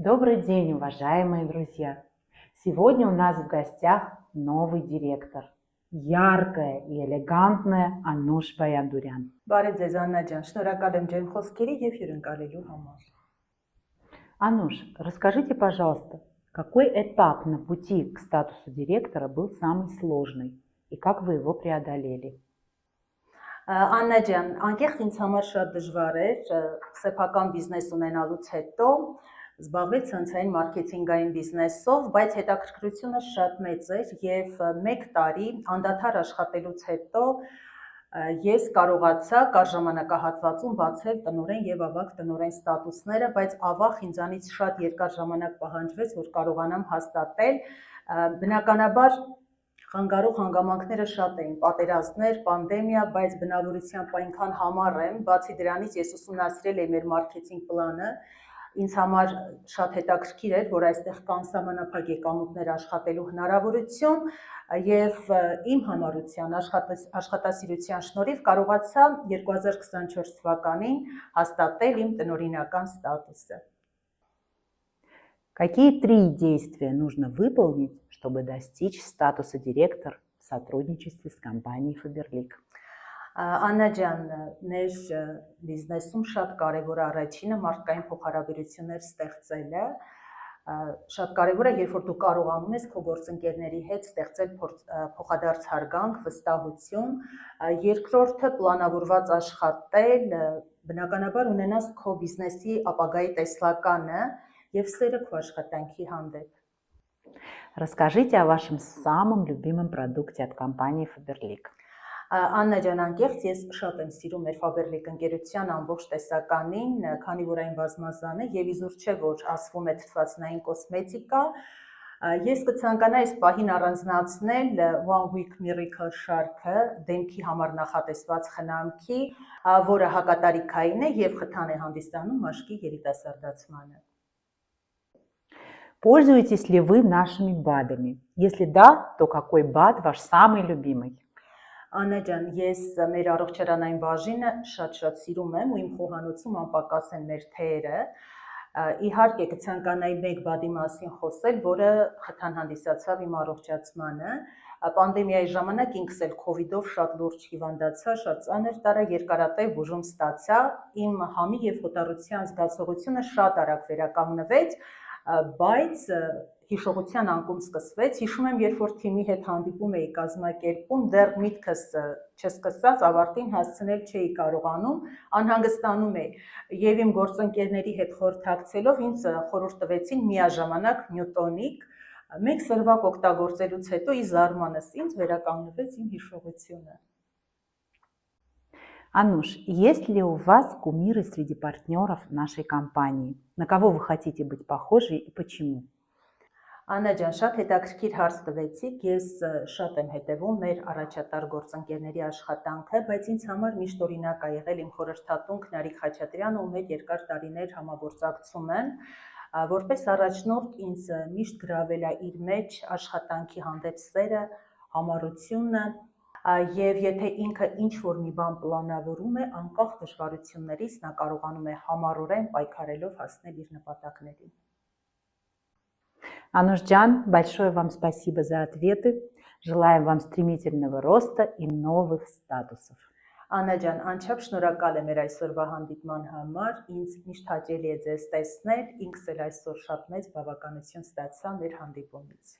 Добрый день, уважаемые друзья! Сегодня у нас в гостях новый директор. Яркая и элегантная Անուշ Բայանդուրյան. Բարև ձեզ Աննա ջան, շնորհակալ եմ ջան խոսքերի եւ հյուրընկալելու համար։ Անուш, расскажите, пожалуйста, какой этап на пути к статусу директора был самый сложный и как вы его преодолели? Աննա ջան, անկեղծ ինձ համար շատ դժվար էր սեփական բիզնես ունենալուց հետո զբաղվել ցանցային մարքեթինգային բիզնեսով, բայց հետաքրքրությունը շատ մեծ էր եւ 1 տարի անդադար աշխատելուց հետո ես կարողացա կար ժամանակահատվածում բացել տնօրեն եւ ավագ տնօրեն ստատուսները, բայց ավաղ ինձանից շատ երկար ժամանակ պահանջվեց, որ կարողանամ հաստատել, բնականաբար խանգարող հանգամանքները շատ էին, պատերազմներ, պանդեմիա, բայց բնավորությամբ այնքան համառ եմ, բացի դրանից ես ուսումնասիրել եմ մեր մարքեթինգ պլանը, ինձ համար շատ հետաքրքիր էր, որ այստեղ կան սահմանափակ եկամուտներ աշխատելու հնարավորություն եւ իմ համառության աշխատասիրության շնորհիվ կարողացա 2024 թվականին հաստատել իմ տնօրինական ստատուսը։ Какие 3 действия нужно выполнить, чтобы достичь статуса директор в сотрудничестве с компанией Faberlic? Աննա ջան, մեր բիզնեսում շատ կարևոր առաջինը մարդկային փոխհարաբերություններ ստեղծելը, շատ կարևոր է, երբ որ դու կարողանում ես քո գործընկերների հետ ստեղծել փոխադարձ հարգանք, վստահություն, երկրորդը պլանավորված աշխատել, բնականաբար ունենաս քո բիզնեսի ապագայի տեսլականը եւ սերը քո աշխատանքի հանդեպ։ Расскажите о вашем самом любимом продукте от компании Faberlic. Աննա ջան, անկեղծ ես շատ եմ սիրում մեր Faberlic ընկերության ամբողջ տեսականին, քանի որ այն բազմազան է եւ իզուր չէ, որ ասվում է թթվածնային կոսմետիկա, ես կցանկանայի այս պահին առանձնացնել One Week Miracle շարքը, դեմքի համար նախատեսված խնամքի, որը հակատարիքային է եւ խթան է հանդիսանում մաշկի երիտասարդացմանը։ Пользуетесь ли вы нашими БАДами? Если да, то какой БАД ваш самый любимый? Աննա ջան, ես մեր առողջարանային բաժինը շատ սիրում եմ ու իմ խոհանոցում անպակաս են մեր թեյերը։ Իհարկե կցանկանայի մեկ բադի մասին խոսել, որը խթան հանդիսացավ իմ առողջացմանը։ Պանդեմիայի ժամանակ ինքս էլ COVID-ով շատ լուրջ հիվանդացա, շատ ծանր տարա, երկարատև բուժում ստացա, իմ համի եւ հոտառության զգացողությունը շատ արագ վերականգնվեց, բայց հիշողության անկում սկսվեց, հիշում եմ, երբ որ թիմի հետ հանդիպում էի կազմակերպում, դեռ միտքս չսկսած ավարտին հասցնել չէի կարողանում, անհանգստանում էի, եւ իմ գործընկերների հետ խորհրդակցելով ինձ խորհուրդ տվեցին միաժամանակ նյուտոնիկ, 1 սրվակ օգտագործելուց հետո ի զարմանս ինձ վերականգնվեց իմ հիշողությունը։ Ануш, есть ли у вас кумиры среди партнеров нашей компании? На кого вы хотите быть похожи и почему? Աննա ջան, շատ հետաքրքիր հարց տվեցիք, ես շատ եմ հետևում մեր առաջատար գործընկերների աշխատանքը, բայց ինձ համար միշտ օրինակ է եղել իմ խորհրդատուն Քնարիկ Խաչատրյանը, ում հետ երկար տարիներ համագործակցում եմ, որպես առաջնորդ ինձ միշտ գրավել է իր մեջ աշխատանքի հանդեպ սերը, համառությունը, եւ եթե ինքը ինչ-որ մի բան պլանավորում է, անկախ դժվարություններից նա կարողանում է համառորեն պայքարելով հասնել իր նպատակներին։ Анушджан, большое вам спасибо за ответы. Желаем вам стремительного роста и новых статусов. Աննա ջան, անչափ շնորհակալ եմ մեր այսօրվա հանդիպման համար, ինձ միշտ հաճելի է ձեզ տեսնել, ինքս էլ այսօր շատ մեծ բավականություն ստացա մեր հանդիպումից։